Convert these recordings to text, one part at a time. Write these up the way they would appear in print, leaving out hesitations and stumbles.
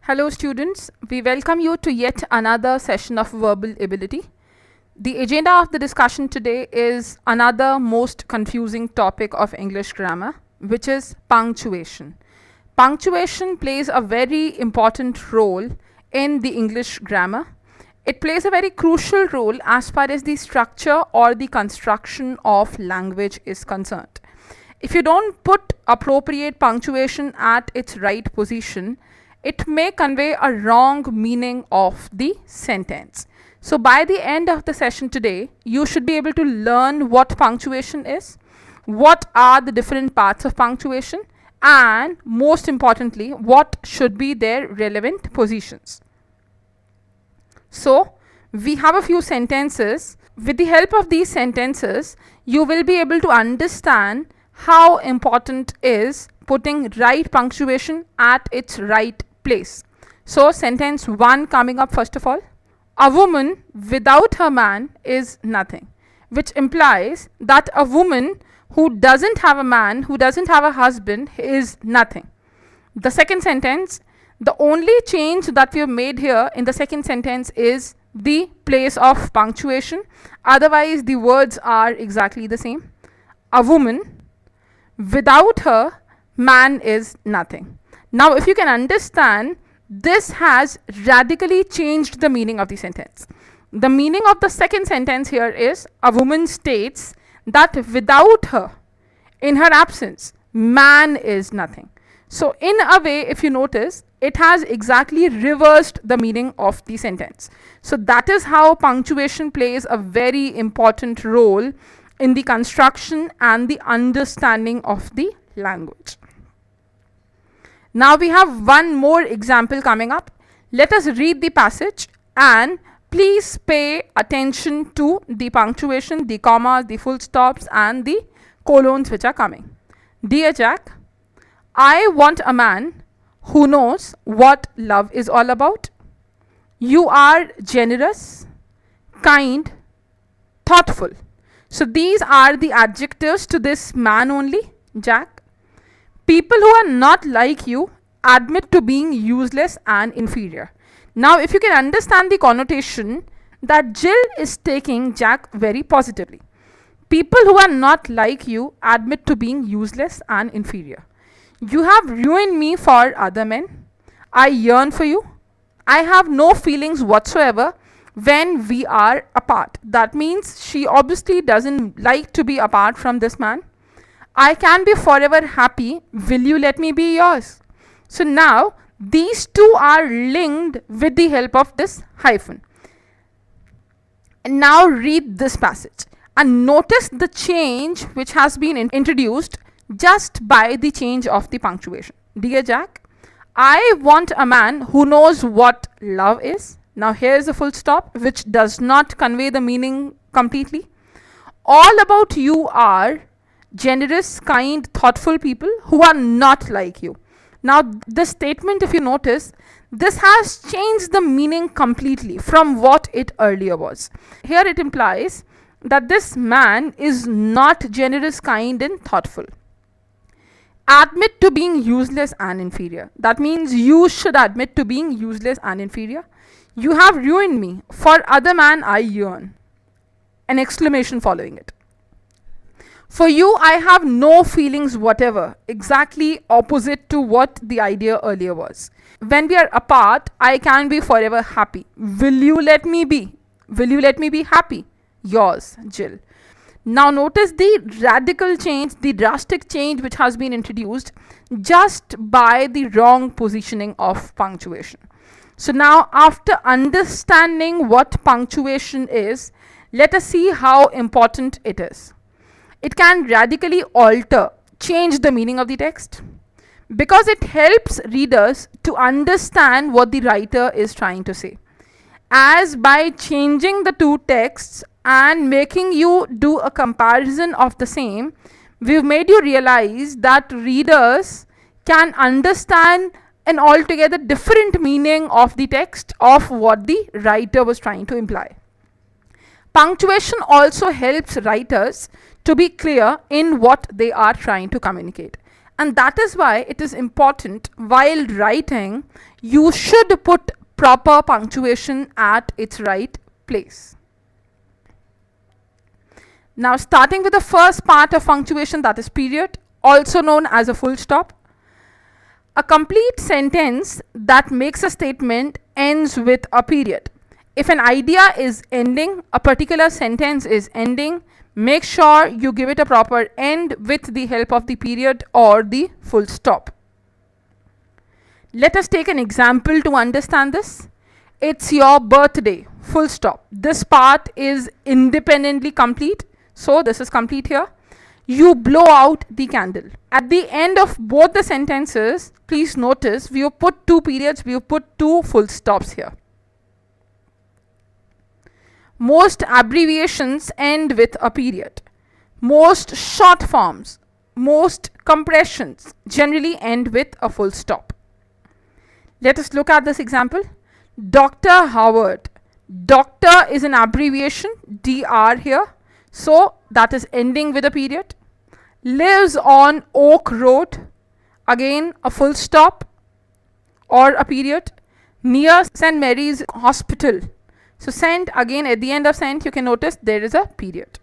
Hello students, we welcome you to yet another session of verbal ability. The agenda of the discussion today is another most confusing topic of English grammar, which is punctuation. Punctuation plays a very important role in the English grammar. It plays a very crucial role as far as the structure or the construction of language is concerned. If you don't put appropriate punctuation at its right position, it may convey a wrong meaning of the sentence. So by the end of the session today, you should be able to learn what punctuation is, what are the different parts of punctuation, and most importantly, what should be their relevant positions. So we have a few sentences. With the help of these sentences, you will be able to understand how important is putting right punctuation at its right place. So sentence 1 coming up first of all. A woman without her man is nothing, which implies that a woman who doesn't have a man, who doesn't have a husband, is nothing. The second sentence, the only change that we have made here in the second sentence is the place of punctuation. Otherwise, the words are exactly the same. A woman without her man is nothing. Now, if you can understand, this has radically changed the meaning of the sentence. The meaning of the second sentence here is a woman states that without her, in her absence, man is nothing. So in a way, if you notice, it has exactly reversed the meaning of the sentence. So that is how punctuation plays a very important role in the construction and the understanding of the language. Now we have one more example coming up. Let us read the passage and please pay attention to the punctuation, the commas, the full stops and the colons which are coming. Dear Jack, I want a man who knows what love is all about. You are generous, kind, thoughtful. So these are the adjectives to this man only, Jack. People who are not like you admit to being useless and inferior. Now, if you can understand the connotation that Jill is taking Jack very positively. People who are not like you admit to being useless and inferior. You have ruined me for other men. I yearn for you. I have no feelings whatsoever when we are apart. That means she obviously doesn't like to be apart from this man. I can be forever happy. Will you let me be yours? So now these two are linked with the help of this hyphen. And now read this passage and notice the change which has been introduced just by the change of the punctuation. Dear Jack, I want a man who knows what love is. Now here is a full stop which does not convey the meaning completely. All about you are generous, kind, thoughtful people who are not like you. Now this statement, if you notice, this has changed the meaning completely from what it earlier was. Here it implies that this man is not generous, kind and thoughtful. Admit to being useless and inferior. That means you should admit to being useless and inferior. You have ruined me. For other man I yearn. An exclamation following it. For you, I have no feelings whatever, exactly opposite to what the idea earlier was. When we are apart, I can be forever happy. Will you let me be? Will you let me be happy? Yours, Jill. Now notice the radical change, the drastic change which has been introduced just by the wrong positioning of punctuation. So now after understanding what punctuation is, let us see how important it is. It can radically alter, change the meaning of the text because it helps readers to understand what the writer is trying to say. As by changing the two texts and making you do a comparison of the same, we've made you realize that readers can understand an altogether different meaning of the text of what the writer was trying to imply. Punctuation also helps writers to be clear in what they are trying to communicate. And that is why it is important while writing, you should put proper punctuation at its right place. Now starting with the first part of punctuation, that is period, also known as a full stop. A complete sentence that makes a statement ends with a period. If an idea is ending, a particular sentence is ending, make sure you give it a proper end with the help of the period or the full stop. Let us take an example to understand this. It's your birthday, full stop. This part is independently complete, so this is complete here. You blow out the candle. At the end of both the sentences, please notice we have put two periods, we have put two full stops here. Most abbreviations end with a period. Most short forms, most compressions generally end with a full stop. Let us look at this example. Dr. Howard. Doctor is an abbreviation, DR here. So that is ending with a period. Lives on Oak Road. Again a full stop or a period. Near St. Mary's Hospital. So St, again at the end of St, you can notice there is a period.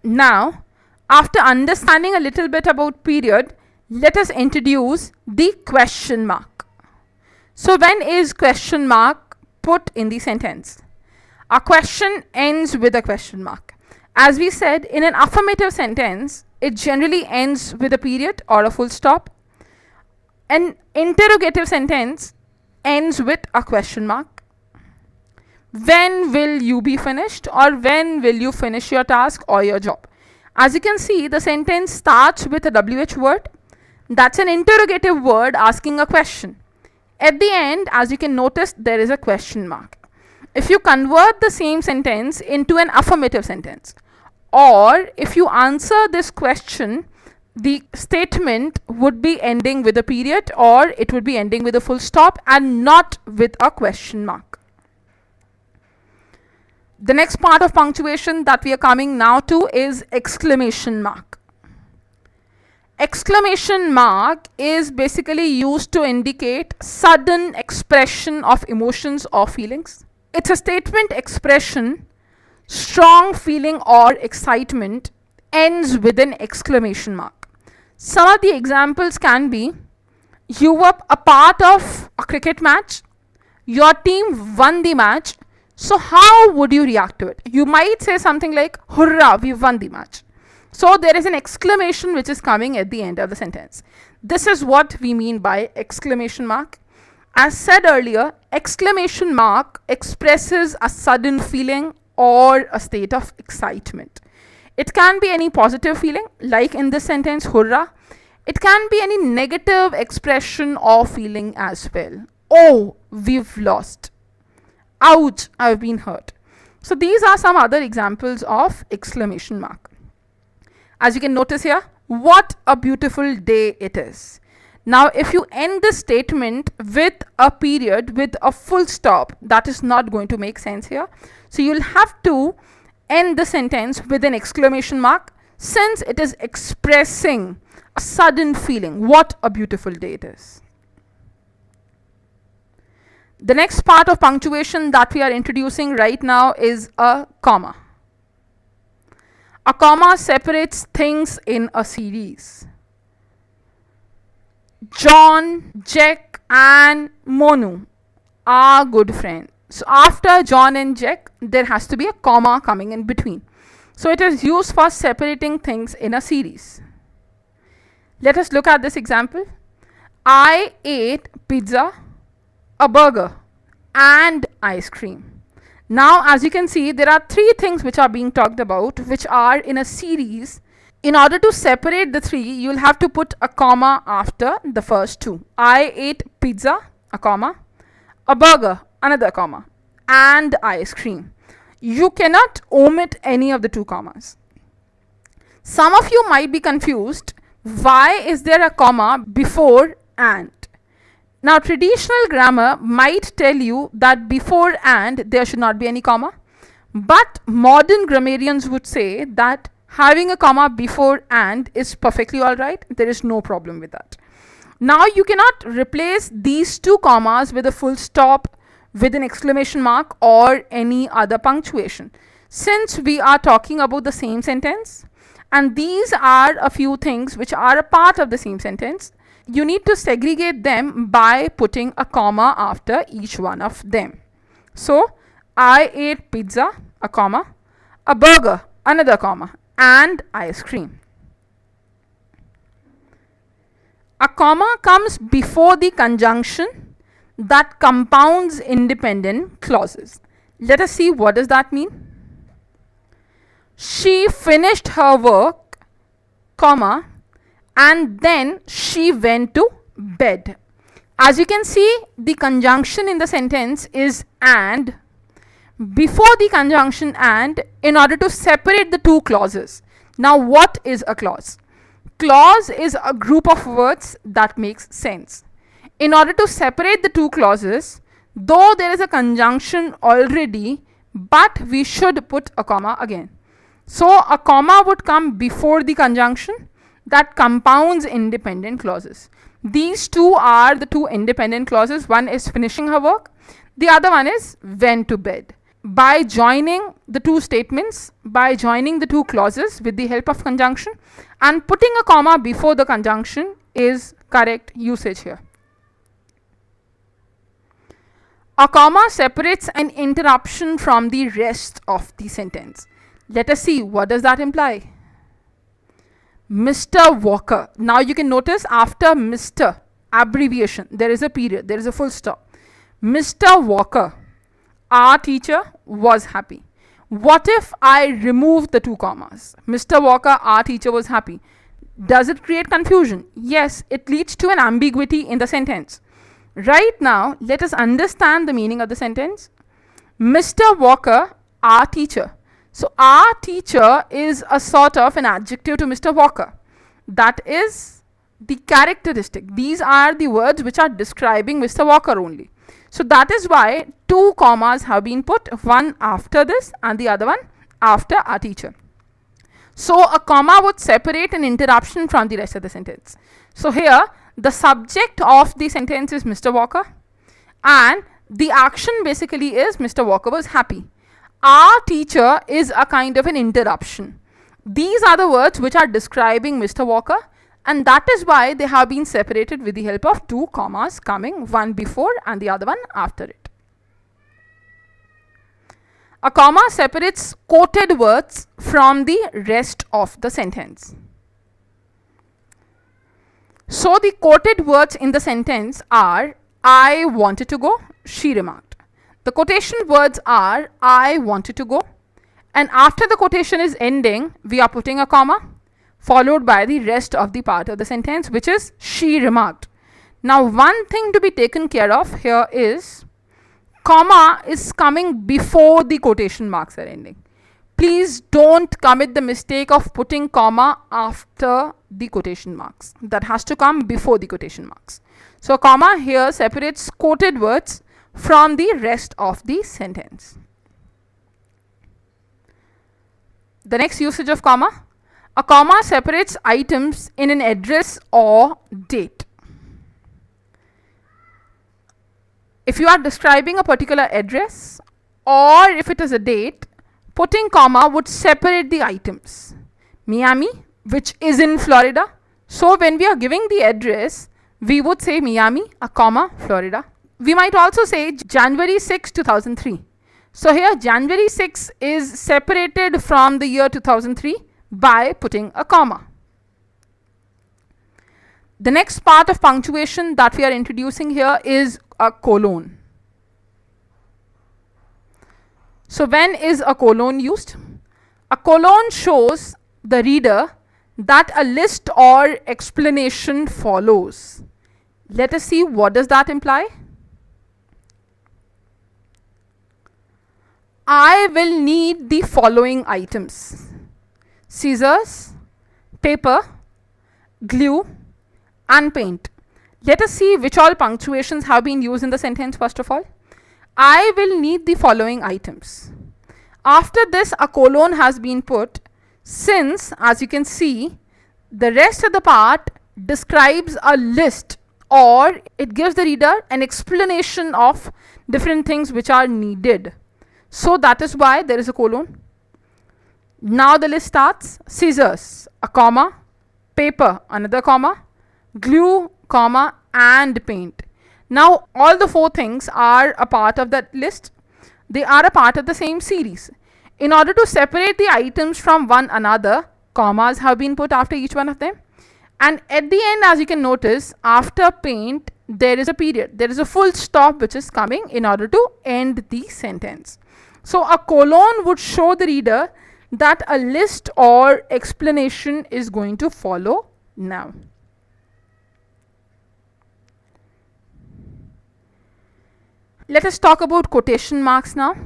Now, after understanding a little bit about period, let us introduce the question mark. So when is question mark put in the sentence? A question ends with a question mark. As we said, in an affirmative sentence, it generally ends with a period or a full stop. An interrogative sentence ends with a question mark. When will you be finished, or when will you finish your task or your job? As you can see, the sentence starts with a WH word. That's an interrogative word asking a question. At the end, as you can notice, there is a question mark. If you convert the same sentence into an affirmative sentence, or if you answer this question, the statement would be ending with a period or it would be ending with a full stop and not with a question mark. The next part of punctuation that we are coming now to is exclamation mark. Exclamation mark is basically used to indicate sudden expression of emotions or feelings. It's a statement expression, strong feeling or excitement ends with an exclamation mark. Some of the examples can be, you were a part of a cricket match, your team won the match, so how would you react to it? You might say something like, hurrah, we won the match. So there is an exclamation which is coming at the end of the sentence. This is what we mean by exclamation mark. As said earlier, exclamation mark expresses a sudden feeling or a state of excitement. It can be any positive feeling, like in this sentence, hurrah. It can be any negative expression or feeling as well. Oh, we've lost. Ouch, I've been hurt. So these are some other examples of exclamation mark. As you can notice here, what a beautiful day it is. Now, if you end the statement with a period, with a full stop, that is not going to make sense here. So you'll have to end the sentence with an exclamation mark, since it is expressing a sudden feeling. What a beautiful day it is. The next part of punctuation that we are introducing right now is a comma. A comma separates things in a series. John, Jack and Monu are good friends. So after John and Jack, there has to be a comma coming in between. So it is used for separating things in a series. Let us look at this example. I ate pizza, a burger and ice cream. Now, as you can see, there are three things which are being talked about, which are in a series. In order to separate the three, you'll have to put a comma after the first two. I ate pizza, a comma, a burger, another comma, and ice cream. You cannot omit any of the two commas. Some of you might be confused. Why is there a comma before and? Now, traditional grammar might tell you that before and there should not be any comma. But modern grammarians would say that having a comma before and is perfectly alright. There is no problem with that. Now you cannot replace these two commas with a full stop, with an exclamation mark, or any other punctuation, since we are talking about the same sentence and these are a few things which are a part of the same sentence. You need to segregate them by putting a comma after each one of them. So I ate pizza, a comma, a burger, another comma, and ice cream. A comma comes before the conjunction that compounds independent clauses. Let us see what does that mean. She finished her work, comma, and then she went to bed. As you can see, the conjunction in the sentence is and. Before the conjunction and, in order to separate the two clauses. Now what is a clause? Clause is a group of words that makes sense. In order to separate the two clauses, though there is a conjunction already, but we should put a comma again. So a comma would come before the conjunction that compounds independent clauses. These two are the two independent clauses. One is finishing her work, the other one is went to bed. By joining the two statements, by joining the two clauses with the help of conjunction and putting a comma before the conjunction is correct usage here. A comma separates an interruption from the rest of the sentence. Let us see what does that imply. Mr. Walker. Now you can notice after Mr. abbreviation there is a period, there is a full stop. Mr. Walker, our teacher, was happy. What if I remove the two commas? Mr. Walker, our teacher, was happy. Does it create confusion? Yes, it leads to an ambiguity in the sentence. Right now, let us understand the meaning of the sentence. Mr. Walker, our teacher. So our teacher is a sort of an adjective to Mr. Walker. That is the characteristic. These are the words which are describing Mr. Walker only. So that is why two commas have been put, one after this and the other one after our teacher. So a comma would separate an interruption from the rest of the sentence. So here the subject of the sentence is Mr. Walker and the action basically is Mr. Walker was happy. Our teacher is a kind of an interruption. These are the words which are describing Mr. Walker, and that is why they have been separated with the help of two commas coming one before and the other one after it. A comma separates quoted words from the rest of the sentence. So the quoted words in the sentence are I wanted to go, she remarked. The quotation words are I wanted to go, and after the quotation is ending we are putting a comma followed by the rest of the part of the sentence, which is she remarked. Now one thing to be taken care of here is comma is coming before the quotation marks are ending. Please don't commit the mistake of putting comma after the quotation marks. That has to come before the quotation marks. So comma here separates quoted words from the rest of the sentence. The next usage of comma. A comma separates items in an address or date. If you are describing a particular address or if it is a date, putting comma would separate the items. Miami, which is in Florida. So when we are giving the address, we would say Miami, a comma, Florida. We might also say January 6, 2003. So here January 6 is separated from the year 2003 by putting a comma. The next part of punctuation that we are introducing here is a colon. So when is a colon used? A colon shows the reader that a list or explanation follows. Let us see what does that imply. I will need the following items: scissors, paper, glue, and paint. Let us see which all punctuations have been used in the sentence first of all. I will need the following items. After this, a colon has been put. since, as you can see, the rest of the part describes a list, or it gives the reader an explanation of different things which are needed. So that is why there is a colon. Now the list starts: scissors, a comma; paper, another comma; glue, comma; and paint. Now all the four things are a part of that list. They are a part of the same series. In order to separate the items from one another, commas have been put after each one of them. And at the end, as you can notice, after paint, there is a period. There is a full stop which is coming in order to end the sentence. So a colon would show the reader that a list or explanation is going to follow now. Let us talk about quotation marks now.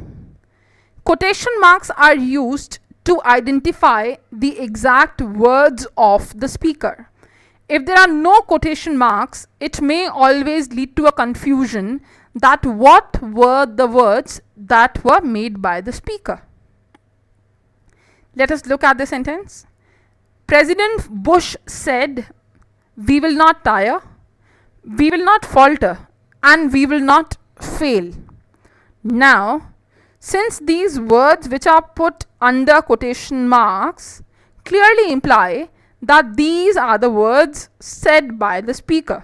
Quotation marks are used to identify the exact words of the speaker. If there are no quotation marks, it may always lead to a confusion that what were the words that were made by the speaker. Let us look at the sentence. President Bush said, "We will not tire, we will not falter, and we will not fail." Now, since these words which are put under quotation marks clearly imply that these are the words said by the speaker,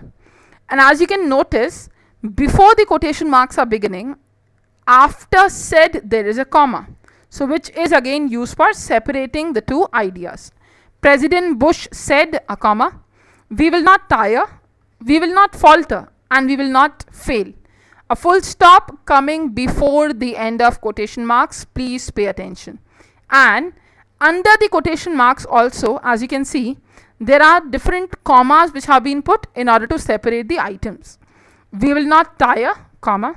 and as you can notice, before the quotation marks are beginning, after said there is a comma, so which is again used for separating the two ideas. President Bush said, a comma, "We will not tire, we will not falter, and we will not fail." A full stop coming before the end of quotation marks. Please pay attention. And under the quotation marks also, as you can see, there are different commas which have been put in order to separate the items. We will not tire, comma;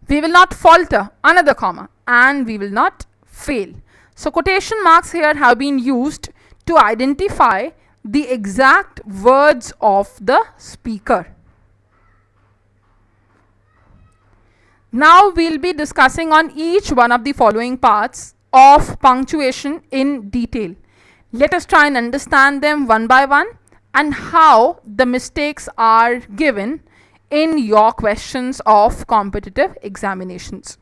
we will not falter, another comma; and we will not fail. So quotation marks here have been used to identify the exact words of the speaker. Now we'll be discussing on each one of the following parts of punctuation in detail. Let us try and understand them one by one and how the mistakes are given in your questions of competitive examinations.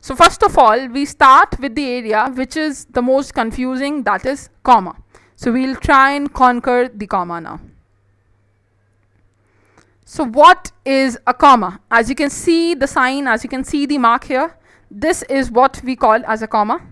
So first of all, we start with the area which is the most confusing, that is comma. So we'll try and conquer the comma now. So what is a comma? As you can see the sign, as you can see the mark here, this is what we call as a comma.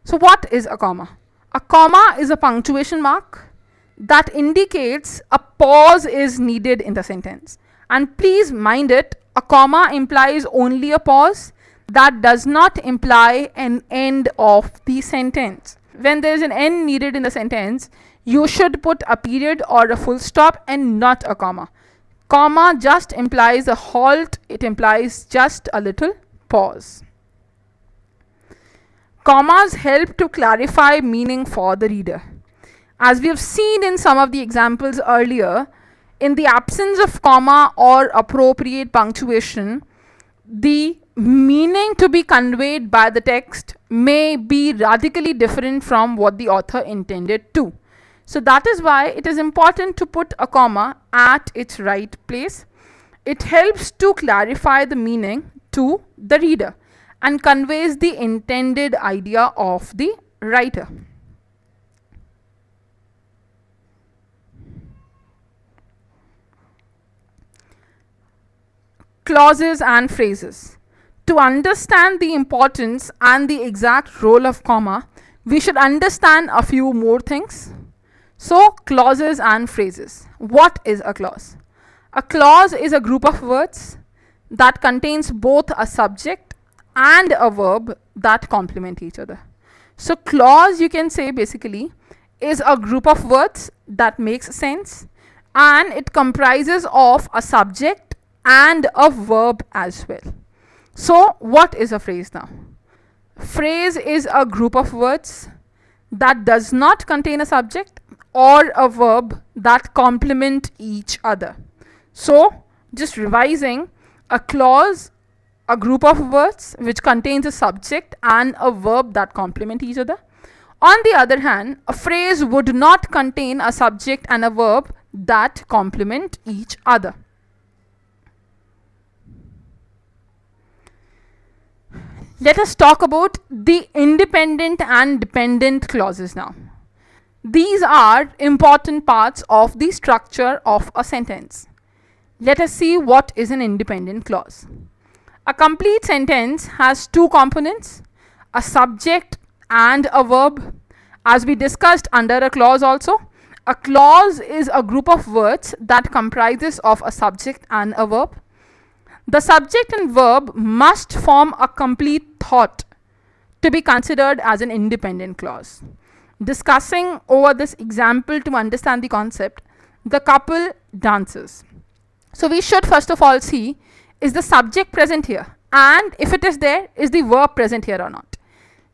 So what is a comma? A comma is a punctuation mark that indicates a pause is needed in the sentence. And please mind it, a comma implies only a pause. That does not imply an end of the sentence. When there is an end needed in the sentence, you should put a period or a full stop and not a comma. Comma just implies a halt, it implies just a little pause. Commas help to clarify meaning for the reader. As we have seen in some of the examples earlier, in the absence of comma or appropriate punctuation, the meaning to be conveyed by the text may be radically different from what the author intended to. So that is why it is important to put a comma at its right place. It helps to clarify the meaning to the reader and conveys the intended idea of the writer. Clauses and phrases. To understand the importance and the exact role of comma, we should understand a few more things. So, clauses and phrases. What is a clause? A clause is a group of words that contains both a subject and a verb that complement each other. So, clause, you can say basically, is a group of words that makes sense, and it comprises of a subject and a verb as well. So, what is a phrase now? Phrase is a group of words that does not contain a subject or a verb that complement each other. So, just revising, a clause, a group of words which contains a subject and a verb that complement each other. On the other hand, a phrase would not contain a subject and a verb that complement each other. Let us talk about the independent and dependent clauses now. These are important parts of the structure of a sentence. Let us see what is an independent clause. A complete sentence has two components, a subject and a verb. As we discussed under a clause also, a clause is a group of words that comprises of a subject and a verb. The subject and verb must form a complete thought to be considered as an independent clause. Discussing over this example to understand the concept, the couple dances. So we should first of all see, is the subject present here? And if it is there, is the verb present here or not?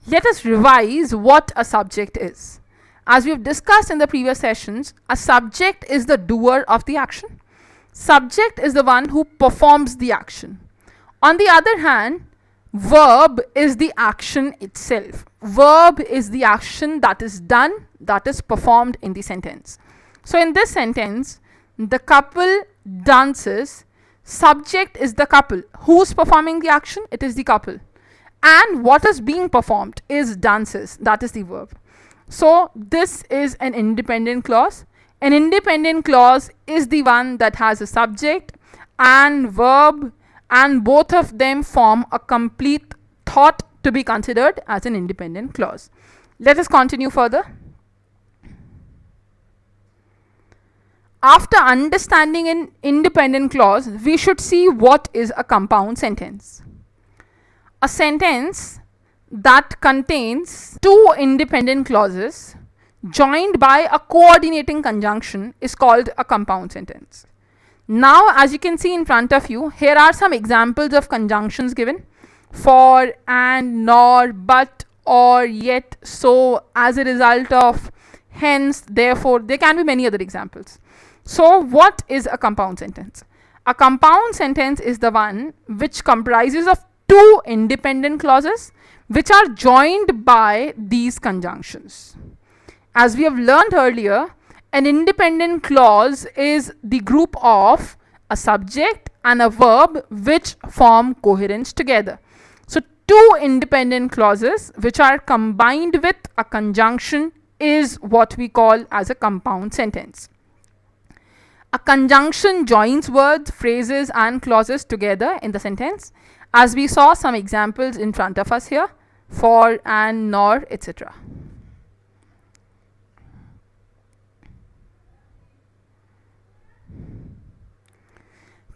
Let us revise what a subject is. As we have discussed in the previous sessions, a subject is the doer of the action. Subject is the one who performs the action. On the other hand, verb is the action itself. Verb is the action that is done, that is performed in the sentence. So in this sentence, the couple dances. Subject is the couple. Who's performing the action? It is the couple. And what is being performed is dances. That is the verb. So this is an independent clause. An independent clause is the one that has a subject and verb, and both of them form a complete thought to be considered as an independent clause. Let us continue further. After understanding an independent clause, we should see what is a compound sentence. A sentence that contains two independent clauses joined by a coordinating conjunction is called a compound sentence. Now, as you can see in front of you, here are some examples of conjunctions given: for, and, nor, but, or, yet, so, as a result of, hence, therefore. There can be many other examples. So what is a compound sentence? A compound sentence is the one which comprises of two independent clauses which are joined by these conjunctions. As we have learned earlier, an independent clause is the group of a subject and a verb which form coherence together. So two independent clauses which are combined with a conjunction is what we call as a compound sentence. A conjunction joins words, phrases and clauses together in the sentence, as we saw some examples in front of us here: for, and, nor, etc.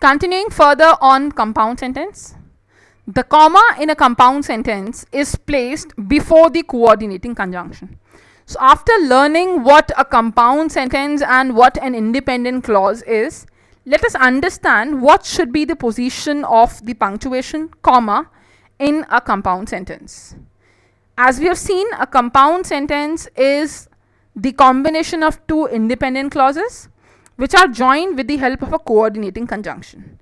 Continuing further on compound sentence, the comma in a compound sentence is placed before the coordinating conjunction. So after learning what a compound sentence and what an independent clause is, let us understand what should be the position of the punctuation comma in a compound sentence. As we have seen, a compound sentence is the combination of two independent clauses which are joined with the help of a coordinating conjunction.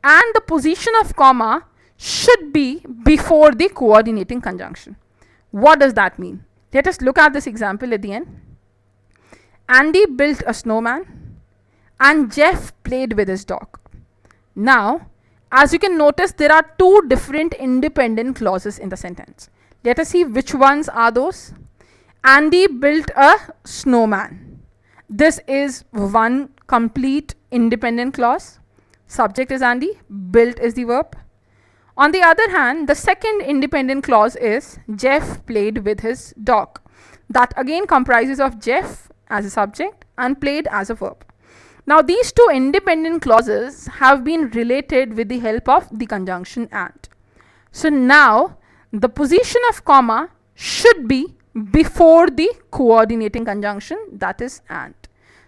And the position of comma should be before the coordinating conjunction. What does that mean? Let us look at this example at the end. Andy built a snowman and Jeff played with his dog. Now, as you can notice, there are two different independent clauses in the sentence. Let us see which ones are those. Andy built a snowman. This is one complete independent clause. Subject is Andy, built is the verb. On the other hand, the second independent clause is Jeff played with his dog. That again comprises of Jeff as a subject and played as a verb. Now these two independent clauses have been related with the help of the conjunction and. So now the position of comma should be before the coordinating conjunction, that is and.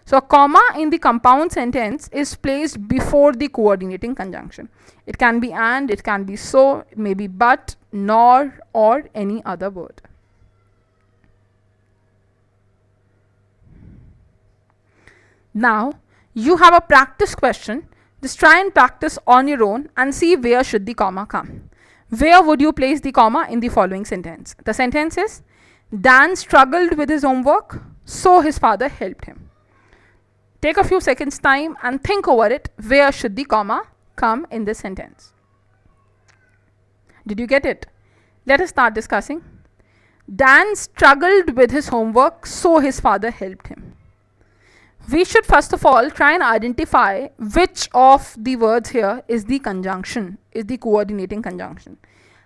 So a comma in the compound sentence is placed before the coordinating conjunction. It can be and, it can be so, it may be but, nor, or any other word. Now you have a practice question. Just try and practice on your own and see where should the comma come. Where would you place the comma in the following sentence? The sentence is, Dan struggled with his homework, so his father helped him. Take a few seconds time and think over it. Where should the comma come in this sentence? Did you get it? Let us start discussing. Dan struggled with his homework, so his father helped him. We should first of all try and identify which of the words here is the conjunction, is the coordinating conjunction.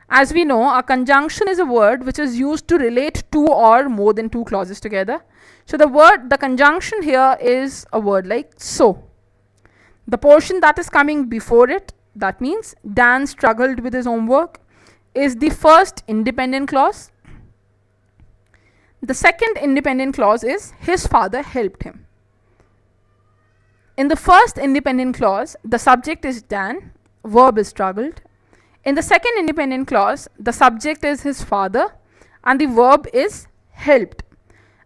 As we know, a conjunction is a word which is used to relate two or more than two clauses together. So the conjunction here is a word like so. The portion that is coming before it, that means Dan struggled with his homework, is the first independent clause. The second independent clause is his father helped him. In the first independent clause, the subject is Dan, verb is struggled. In the second independent clause, the subject is his father and the verb is helped.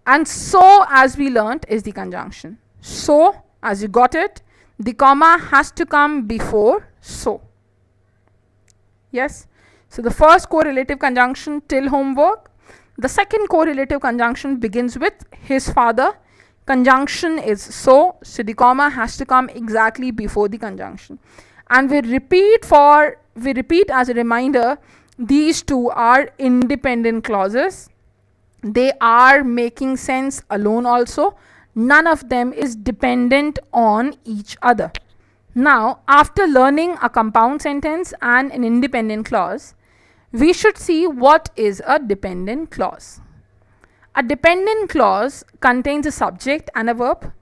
And so, as we learnt, is the conjunction. So, as you got it, the comma has to come before so. Yes? So, the first correlative conjunction till homework. The second correlative conjunction begins with his father. Conjunction is so. So, the comma has to come exactly before the conjunction. And we repeat as a reminder, these two are independent clauses. They are making sense alone also. None of them is dependent on each other. Now, after learning a compound sentence and an independent clause, we should see what is a dependent clause. A dependent clause contains a subject and a verb,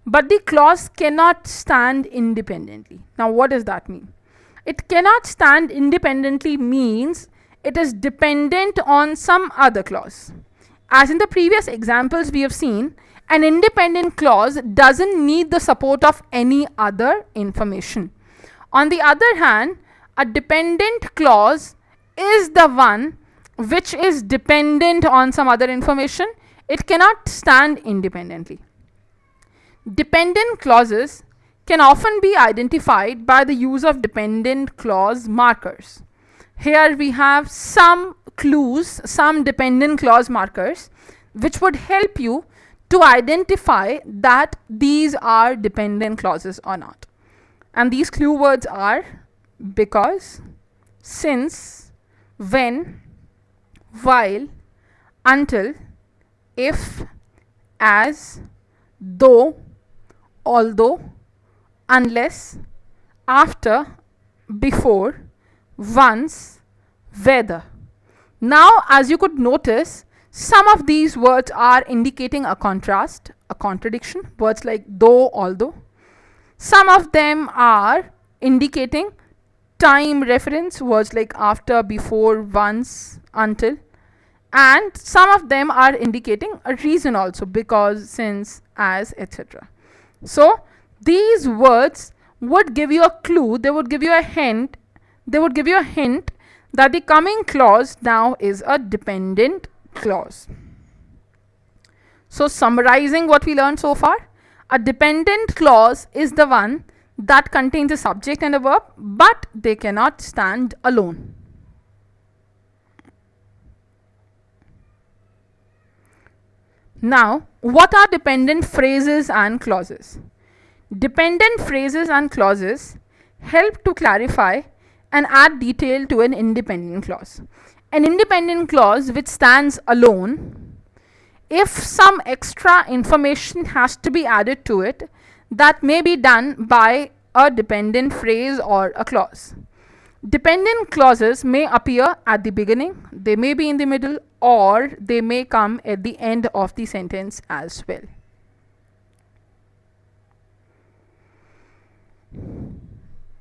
but the clause cannot stand independently. Now, what does that mean? It cannot stand independently means it is dependent on some other clause. As in the previous examples we have seen, an independent clause doesn't need the support of any other information. On the other hand, a dependent clause is the one which is dependent on some other information. It cannot stand independently. Dependent clauses can often be identified by the use of dependent clause markers. Here we have some clues, some dependent clause markers, which would help you to identify that these are dependent clauses or not. And these clue words are because, since, when, while, until, if, as, though, although, unless, after, before, once, whether. Now, as you could notice, some of these words are indicating a contrast, a contradiction, words like though, although. Some of them are indicating time reference, words like after, before, once, until. And some of them are indicating a reason also, because, since, as, etc. So, these words would give you a clue, they would give you a hint, that the coming clause now is a dependent clause. So, summarizing what we learned so far, a dependent clause is the one that contains a subject and a verb, but they cannot stand alone. Now, what are dependent phrases and clauses? Dependent phrases and clauses help to clarify and add detail to an independent clause. An independent clause which stands alone, if some extra information has to be added to it, that may be done by a dependent phrase or a clause. Dependent clauses may appear at the beginning, they may be in the middle, or they may come at the end of the sentence as well.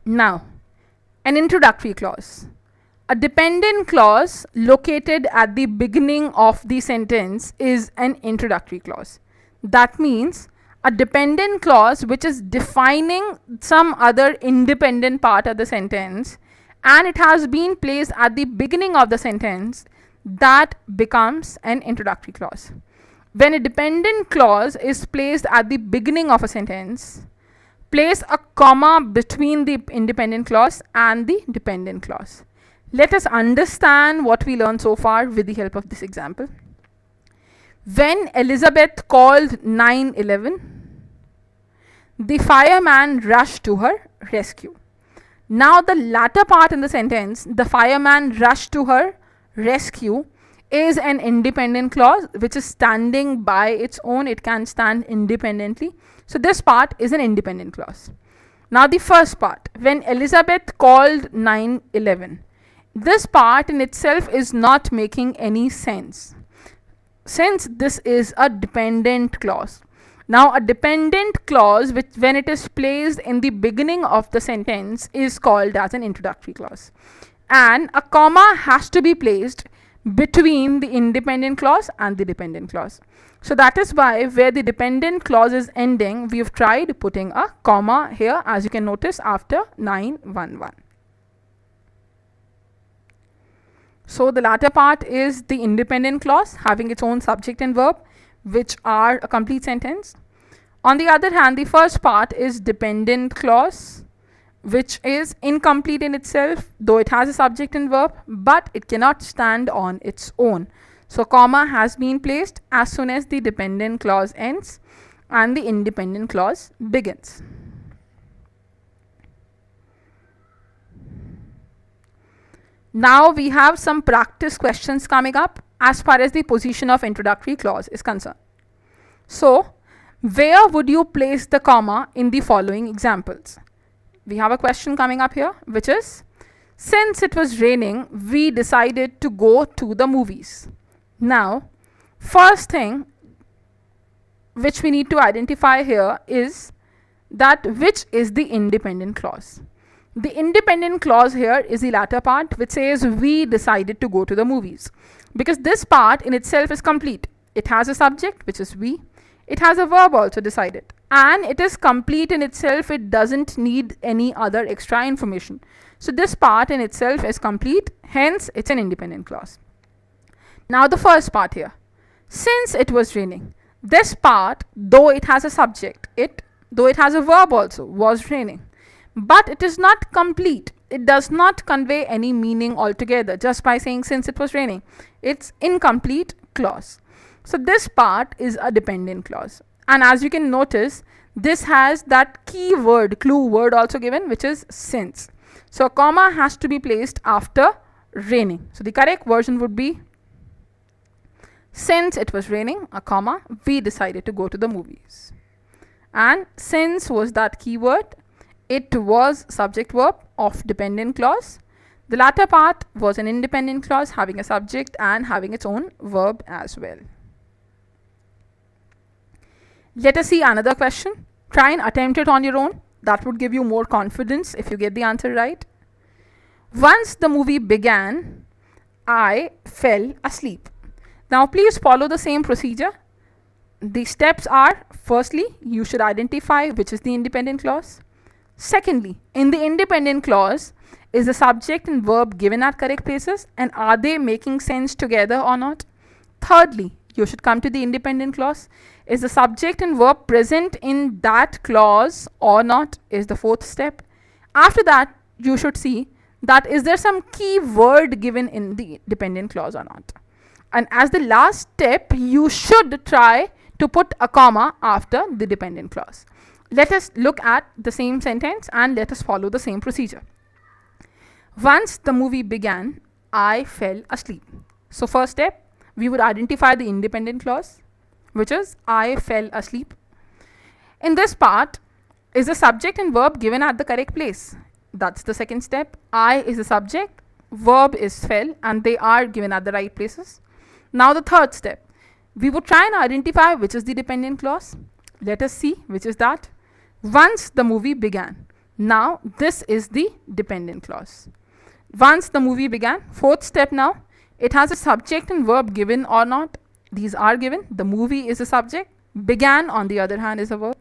Now, an introductory clause. A dependent clause located at the beginning of the sentence is an introductory clause. That means a dependent clause which is defining some other independent part of the sentence and it has been placed at the beginning of the sentence, that becomes an introductory clause. When a dependent clause is placed at the beginning of a sentence, place a comma between the independent clause and the dependent clause. Let us understand what we learned so far with the help of this example. When Elizabeth called 911, the fireman rushed to her rescue. Now the latter part in the sentence, the fireman rushed to her rescue, is an independent clause which is standing by its own. It can stand independently. So this part is an independent clause. Now the first part, when Elizabeth called 911, this part in itself is not making any sense, since this is a dependent clause. Now a dependent clause, which when it is placed in the beginning of the sentence, is called as an introductory clause, and a comma has to be placed between the independent clause and the dependent clause. So that is why where the dependent clause is ending, we have tried putting a comma here, as you can notice, after 911. So the latter part is the independent clause having its own subject and verb, which are a complete sentence. On the other hand, the first part is dependent clause, which is incomplete in itself, though it has a subject and verb, but it cannot stand on its own. So comma has been placed as soon as the dependent clause ends and the independent clause begins. Now we have some practice questions coming up as far as the position of introductory clause is concerned. So, where would you place the comma in the following examples? We have a question coming up here, which is, since it was raining, we decided to go to the movies. Now, first thing which we need to identify here is that which is the independent clause. The independent clause here is the latter part, which says we decided to go to the movies, because this part in itself is complete. It has a subject, which is we. It has a verb also, decided, and it is complete in itself. It doesn't need any other extra information. So this part in itself is complete, hence it's an independent clause. Now the first part here, since it was raining, this part, though it has a subject, though it has a verb also, was raining, but it is not complete. It does not convey any meaning altogether just by saying since it was raining. It's incomplete clause. So this part is a dependent clause, and as you can notice, this has that key word, clue word also given, which is since. So a comma has to be placed after raining. So the correct version would be, since it was raining, a comma, we decided to go to the movies. And since was that key word. It was subject verb of dependent clause. The latter part was an independent clause having a subject and having its own verb as well. Let us see another question. Try and attempt it on your own. That would give you more confidence if you get the answer right. Once the movie began, I fell asleep. Now please follow the same procedure. The steps are, firstly, you should identify which is the independent clause. Secondly, in the independent clause, is the subject and verb given at correct places, and are they making sense together or not? Thirdly, you should come to the independent clause. Is the subject and verb present in that clause or not, is the fourth step. After that, you should see that is there some key word given in the dependent clause or not. And as the last step, you should try to put a comma after the dependent clause. Let us look at the same sentence and let us follow the same procedure. Once the movie began, I fell asleep. So first step, we would identify the independent clause, which is I fell asleep. In this part, is the subject and verb given at the correct place? That's the second step. I is the subject, verb is fell, and they are given at the right places. Now the third step, we would try and identify which is the dependent clause. Let us see which is that. Once the movie began. Now this is the dependent clause. Once the movie began. Fourth step now. It has a subject and verb given or not. These are given. The movie is a subject. Began, on the other hand, is a verb.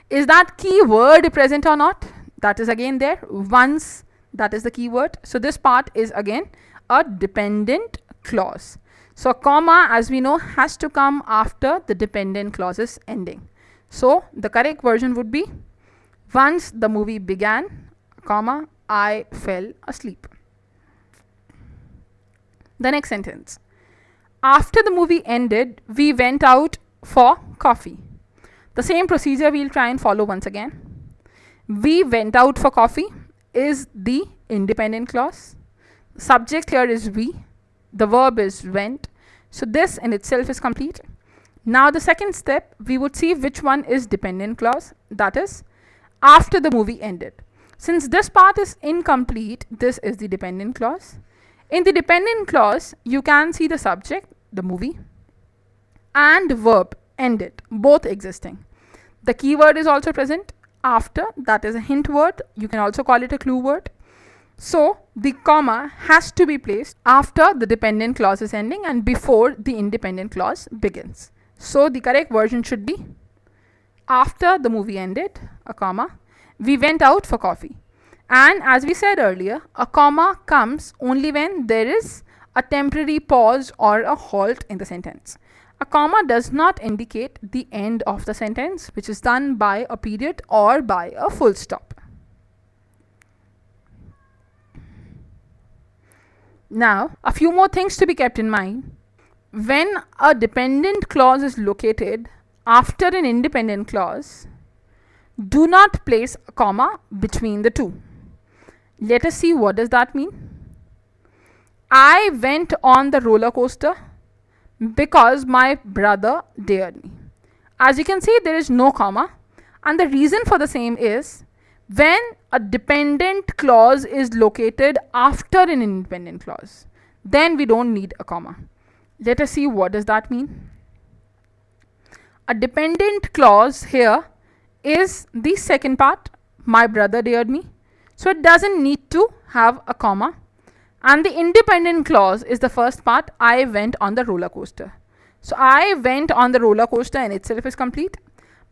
Is that key word present or not? That is again there. Once, that is the key word. So this part is again a dependent clause. So comma, as we know, has to come after the dependent clause's ending. So the correct version would be, once the movie began, comma, I fell asleep. The next sentence, After the movie ended, we went out for coffee. The same procedure we'll try and follow once again. We went out for coffee is the independent clause. Subject here is we. The verb is went. So this in itself is complete. Now the second step, we would see which one is dependent clause. That is, after the movie ended. Since this part is incomplete, this is the dependent clause. In the dependent clause, you can see the subject, the movie, and verb, ended, both existing. The keyword is also present after, that is a hint word. You can also call it a clue word. So the comma has to be placed after the dependent clause is ending and before the independent clause begins. So the correct version should be, after the movie ended, a comma, we went out for coffee. And as we said earlier, a comma comes only when there is a temporary pause or a halt in the sentence. A comma does not indicate the end of the sentence, which is done by a period or by a full stop. Now, a few more things to be kept in mind. When a dependent clause is located after an independent clause, do not place a comma between the two. Let us see what does that mean. I went on the roller coaster because my brother dared me. As you can see, there is no comma, and the reason for the same is when a dependent clause is located after an independent clause, then we don't need a comma. Let us see what does that mean. A dependent clause here is the second part, my brother dared me. So it doesn't need to have a comma. And the independent clause is the first part, I went on the roller coaster. So I went on the roller coaster in itself is complete.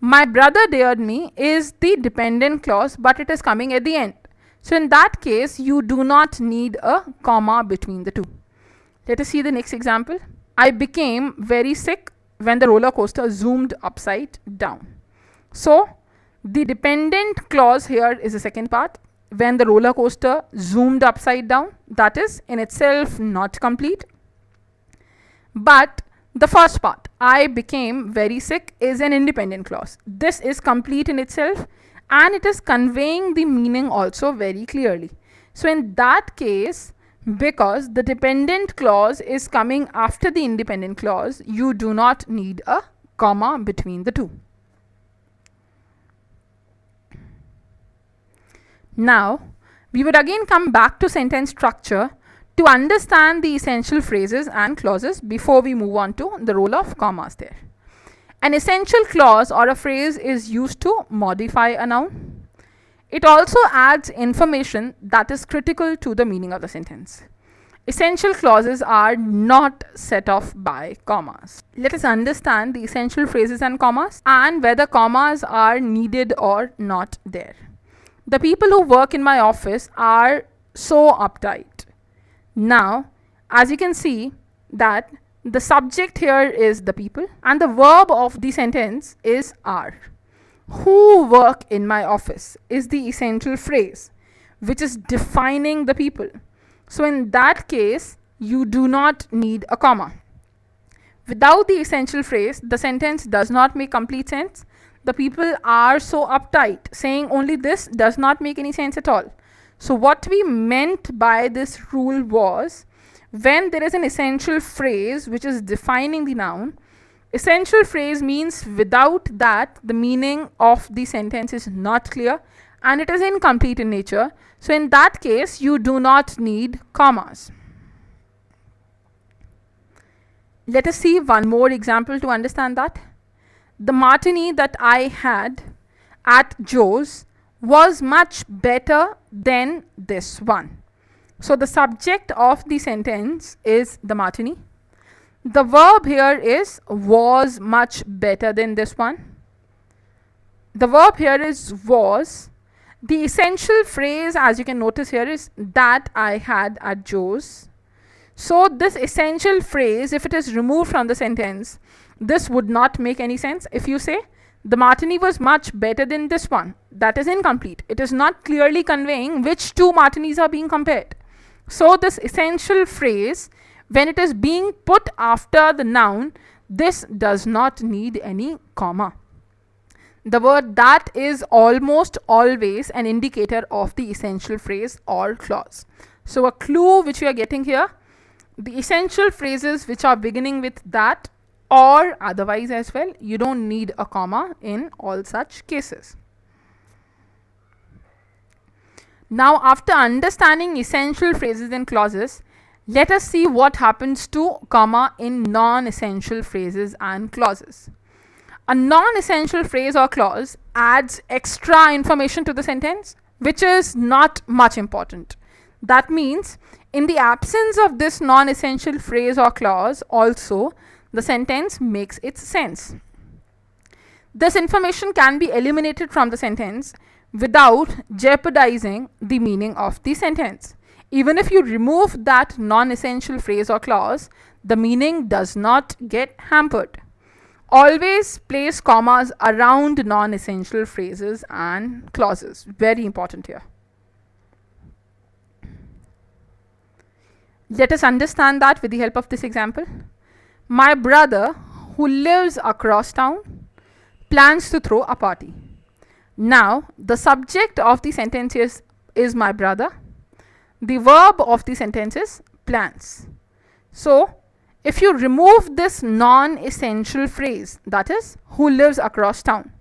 My brother dared me is the dependent clause, but it is coming at the end. So in that case, you do not need a comma between the two. Let us see the next example. I became very sick when the roller coaster zoomed upside down. So the dependent clause here is the second part. When the roller coaster zoomed upside down, that is in itself not complete. But the first part, I became very sick, is an independent clause. This is complete in itself and it is conveying the meaning also very clearly. So in that case, because the dependent clause is coming after the independent clause, you do not need a comma between the two. Now, we would again come back to sentence structure to understand the essential phrases and clauses before we move on to the role of commas there. An essential clause or a phrase is used to modify a noun. It also adds information that is critical to the meaning of the sentence. Essential clauses are not set off by commas. Let us understand the essential phrases and commas and whether commas are needed or not there. The people who work in my office are so uptight. Now, as you can see that the subject here is the people and the verb of the sentence is are. Who work in my office is the essential phrase which is defining the people. So in that case, you do not need a comma. Without the essential phrase, the sentence does not make complete sense. The people are so uptight. Saying only this does not make any sense at all. So what we meant by this rule was, when there is an essential phrase which is defining the noun, essential phrase means without that the meaning of the sentence is not clear and it is incomplete in nature. So in that case, you do not need commas. Let us see one more example to understand that. The martini that I had at Joe's was much better than this one. So the subject of the sentence is the martini. The verb here is was much better than this one. The verb here is was. The essential phrase, as you can notice here, is that I had at Joe's. So this essential phrase, if it is removed from the sentence, this would not make any sense. If you say the martini was much better than this one, that is incomplete. It is not clearly conveying which two martinis are being compared. So this essential phrase When it is being put after the noun, this does not need any comma. The word that is almost always an indicator of the essential phrase or clause. So a clue which we are getting here, the essential phrases which are beginning with that or otherwise as well, you don't need a comma in all such cases. Now, after understanding essential phrases and clauses, let us see what happens to comma in non-essential phrases and clauses. A non-essential phrase or clause adds extra information to the sentence, which is not much important. That means, in the absence of this non-essential phrase or clause, also, the sentence makes its sense. This information can be eliminated from the sentence without jeopardizing the meaning of the sentence. Even if you remove that non-essential phrase or clause, the meaning does not get hampered. Always place commas around non-essential phrases and clauses. Very important here. Let us understand that with the help of this example. My brother, who lives across town, plans to throw a party. Now, the subject of the sentence is my brother. The verb of the sentence is plans. So, if you remove this non-essential phrase, that is, who lives across town,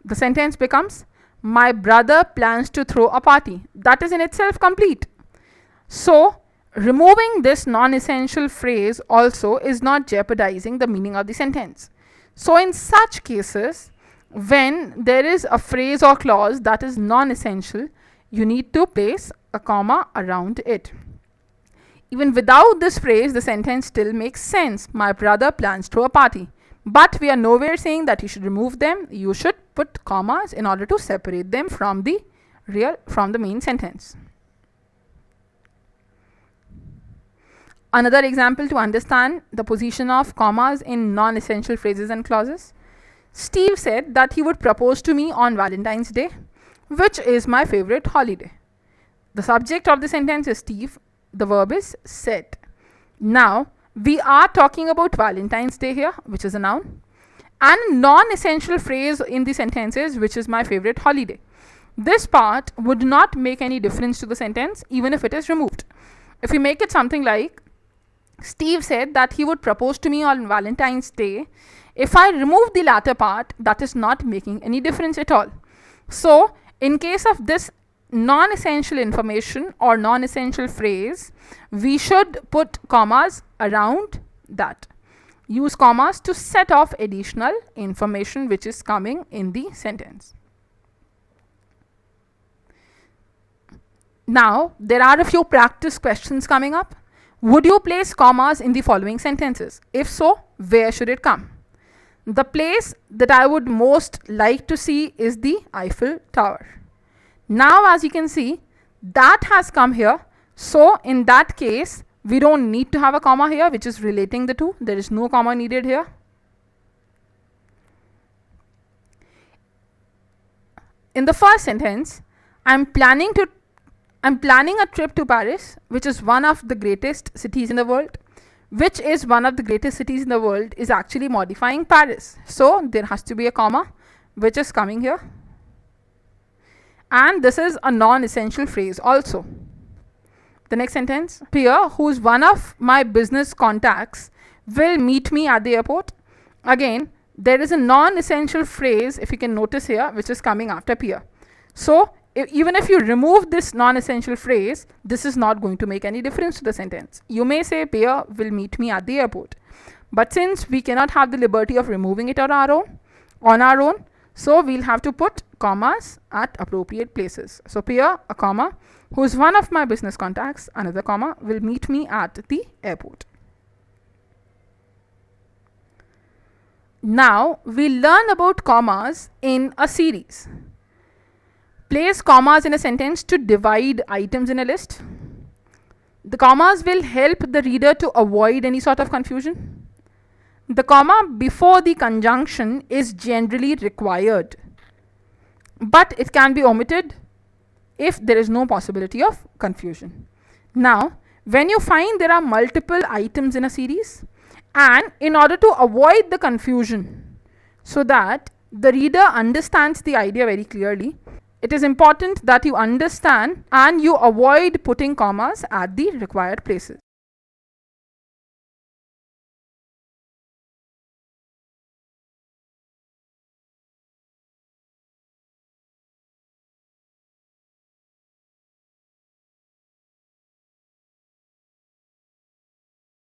the sentence becomes, my brother plans to throw a party. That is in itself complete. So, removing this non-essential phrase also is not jeopardizing the meaning of the sentence. So, in such cases, when there is a phrase or clause that is non-essential, you need to place a comma around it. Even without this phrase, the sentence still makes sense. My brother plans to a party. But we are nowhere saying that you should remove them. You should put commas in order to separate them from the main sentence. Another example to understand the position of commas in non-essential phrases and clauses. Steve said that he would propose to me on Valentine's Day, which is my favorite holiday. The subject of the sentence is Steve. The verb is said. Now, we are talking about Valentine's Day here, which is a noun, and a non-essential phrase in the sentence is, which is my favorite holiday. This part would not make any difference to the sentence, even if it is removed. If we make it something like, Steve said that he would propose to me on Valentine's Day, if I remove the latter part, that is not making any difference at all. So, in case of this non-essential information or non-essential phrase, we should put commas around that. Use commas to set off additional information which is coming in the sentence. Now, there are a few practice questions coming up. Would you place commas in the following sentences? If so, where should it come? The place that I would most like to see is the Eiffel Tower. Now, as you can see, that has come here. So, in that case, we don't need to have a comma here, which is relating the two. There is no comma needed here. In the first sentence, I'm planning a trip to Paris, which is one of the greatest cities in the world. Which is one of the greatest cities in the world is actually modifying Paris. So, there has to be a comma, which is coming here. And this is a non-essential phrase also. The next sentence, Pierre, who is one of my business contacts, will meet me at the airport. Again, there is a non-essential phrase, if you can notice here, which is coming after Pierre. So, even if you remove this non-essential phrase, this is not going to make any difference to the sentence. You may say, Pierre will meet me at the airport. But since we cannot have the liberty of removing it on our own, so we'll have to put commas at appropriate places. So, Pierre, a comma, who is one of my business contacts, another comma, will meet me at the airport. Now, we learn about commas in a series. Place commas in a sentence to divide items in a list. The commas will help the reader to avoid any sort of confusion. The comma before the conjunction is generally required, but it can be omitted if there is no possibility of confusion. Now, when you find there are multiple items in a series, and in order to avoid the confusion so that the reader understands the idea very clearly, it is important that you understand and you avoid putting commas at the required places.